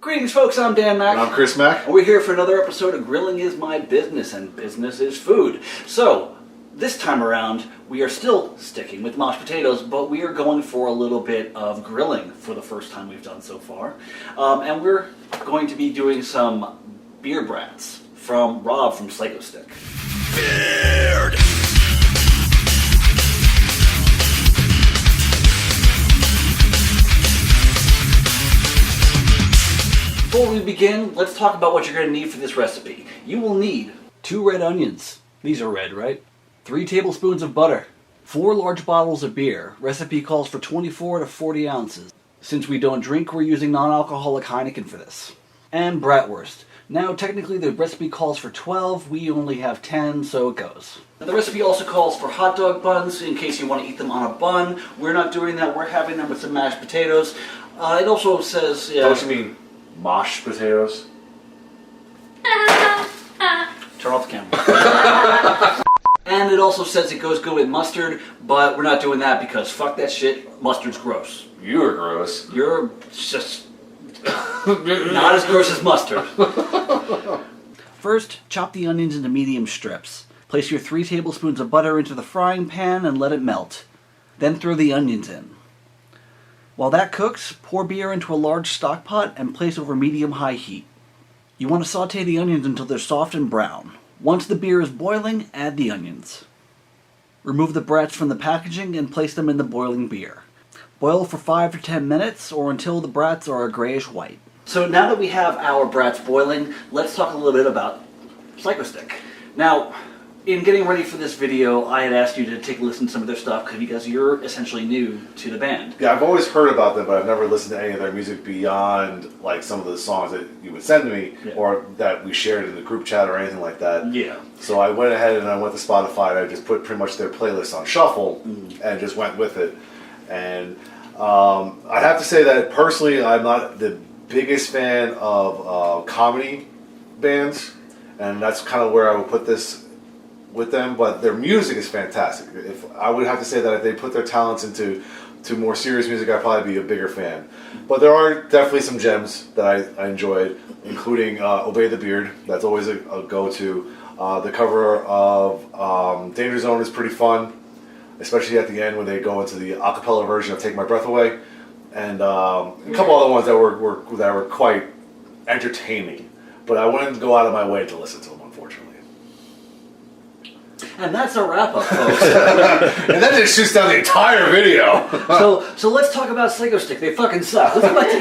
Greetings, folks. I'm Dan Mack. And I'm Chris Mack. And we're here for another episode of Grilling is My Business, and business is food. So, this time around, we are still sticking with Mosh Potatoes, but we are going for a little bit of grilling for the first time we've done so far. And we're going to be doing some beer brats from Rawrb from Psychostick. Beard! Before we begin, let's talk about what you're going to need for this recipe. You will need 2 red onions. These are red, right? 3 tablespoons of butter. 4 large bottles of beer. Recipe calls for 24 to 40 ounces. Since we don't drink, we're using non-alcoholic Heineken for this. And bratwurst. Now, technically the recipe calls for 12. We only have 10, so it goes. The recipe also calls for hot dog buns in case you want to eat them on a bun. We're not doing that. We're having them with some mashed potatoes. It also says... Don't you mean mosh potatoes? Turn off the camera. And it also says it goes good with mustard, but we're not doing that because fuck that shit. Mustard's gross. You're gross. You're just not as gross as mustard. First, chop the onions into medium strips. Place your 3 tablespoons of butter into the frying pan and let it melt. Then throw the onions in. While that cooks, pour beer into a large stock pot and place over medium-high heat. You want to saute the onions until they're soft and brown. Once the beer is boiling, add the onions. Remove the brats from the packaging and place them in the boiling beer. Boil for 5 to 10 minutes or until the brats are a grayish white. So now that we have our brats boiling, let's talk a little bit about Psychostick. Now, in getting ready for this video, I had asked you to take a listen to some of their stuff because you're essentially new to the band. Yeah, I've always heard about them, but I've never listened to any of their music beyond like some of the songs that you would send to me or that we shared in the group chat or anything like that. Yeah. So I went ahead and I went to Spotify and I just put pretty much their playlist on shuffle and just went with it. And I'd have to say that personally, I'm not the biggest fan of comedy bands, and that's kind of where I would put this with them, but their music is fantastic. If I would have to say that if they put their talents into more serious music, I'd probably be a bigger fan. But there are definitely some gems that I enjoyed, including Obey the Beard. That's always a go-to. The cover of Danger Zone is pretty fun, especially at the end when they go into the a cappella version of Take My Breath Away, and a couple other ones that were quite entertaining. But I wouldn't go out of my way to listen to them, unfortunately. And that's a wrap-up, folks. And that just shoots down the entire video. So let's talk about Psychostick. They fucking suck. Let's go back to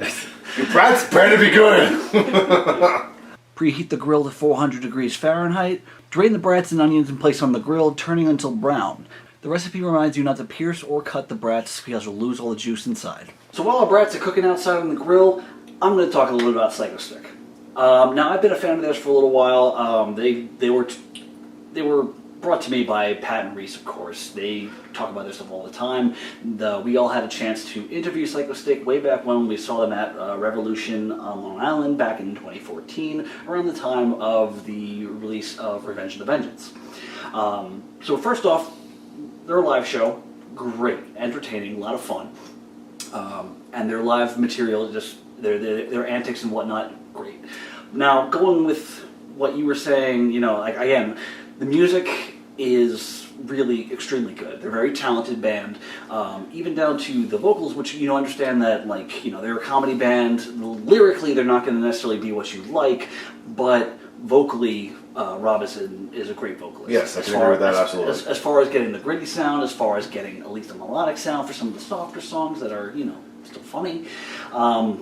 English. Your brats better be good. Preheat the grill to 400 degrees Fahrenheit. Drain the brats and onions and place on the grill, turning until brown. The recipe reminds you not to pierce or cut the brats because you'll lose all the juice inside. So while our brats are cooking outside on the grill, I'm going to talk a little bit about Psychostick. Now, I've been a fan of theirs for a little while. They were brought to me by Pat and Reese, of course. They talk about their stuff all the time. We all had a chance to interview Psychostick way back when we saw them at Revolution on Long Island back in 2014, around the time of the release of Revenge of the Vengeance. So first off, their live show, great, entertaining, a lot of fun. And their live material, just their antics and whatnot, great. Now, going with what you were saying, like again, the music is really extremely good. They're a very talented band, even down to the vocals, which understand that they're a comedy band. Lyrically, they're not going to necessarily be what you like, but vocally, Rawrb is a great vocalist. Yes, I can agree with that, absolutely. As far as getting the gritty sound, as far as getting at least a melodic sound for some of the softer songs that are still funny. All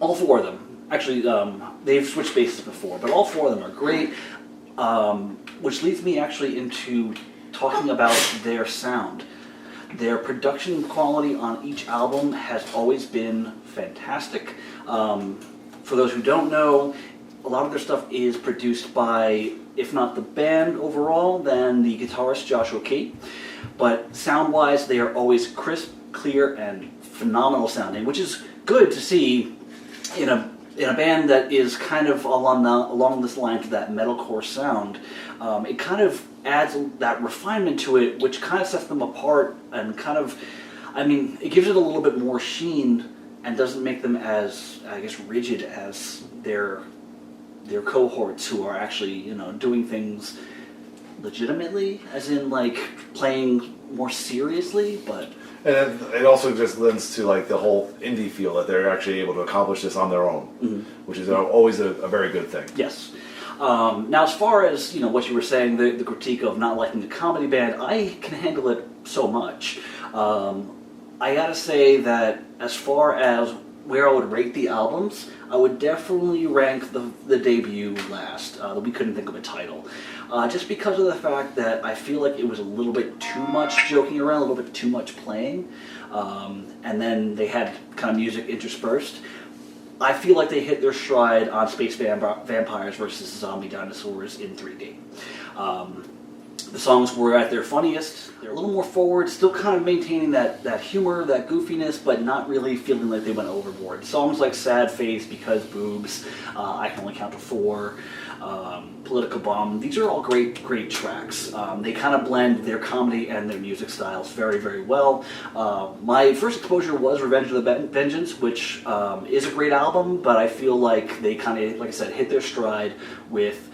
4 of them. Actually, they've switched bases before, but all 4 of them are great, which leads me actually into talking about their sound. Their production quality on each album has always been fantastic. For those who don't know, a lot of their stuff is produced by, if not the band overall, then the guitarist Joshua Kate. But sound-wise, they are always crisp, clear, and phenomenal sounding, which is good to see in a band that is kind of along this line to that metalcore sound. It kind of adds that refinement to it, which kind of sets them apart and kind of, it gives it a little bit more sheen and doesn't make them as, I guess, rigid as their cohorts who are actually, you know, doing things legitimately, as in like playing more seriously, but. And it also just lends to like the whole indie feel that they're actually able to accomplish this on their own, which is always a very good thing. Yes. Now, as far as, you know, what you were saying, the critique of not liking the comedy band, I can handle it so much. I gotta say that as far as where I would rate the albums, I would definitely rank the debut last. We couldn't think of a title. Just because of the fact that I feel like it was a little bit too much joking around, a little bit too much playing, and then they had kind of music interspersed. I feel like they hit their stride on Space Vampires versus Zombie Dinosaurs in 3D. The songs were at their funniest. They're a little more forward, still kind of maintaining that humor, that goofiness, but not really feeling like they went overboard. Songs like Sad Face, Because Boobs, I Can Only Count to 4, Political Bomb, these are all great tracks. They kind of blend their comedy and their music styles very, very well. My first exposure was Revenge of the Vengeance, which is a great album, but I feel like they kind of, like I said, hit their stride with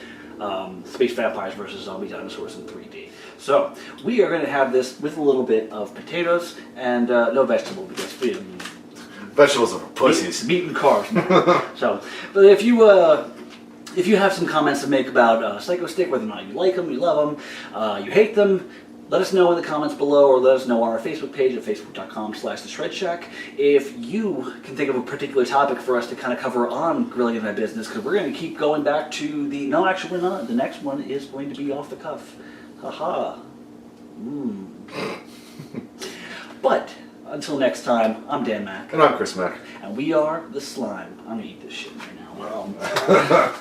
Space Vampires versus Zombie Dinosaurs in 3D. So, we are going to have this with a little bit of potatoes and no vegetable, because Vegetables are for pussies. Meat and carbs. So, but if you have some comments to make about Psychostick, whether or not you like them, you love them, you hate them, let us know in the comments below, or let us know on our Facebook page at facebook.com/theshredshack. If you can think of a particular topic for us to kind of cover on Grilling in My Business, because we're going to keep going back to no, actually not. The next one is going to be off the cuff. Haha. But until next time, I'm Dan Mack. And I'm Chris Mack. And we are The Slime. I'm going to eat this shit right now.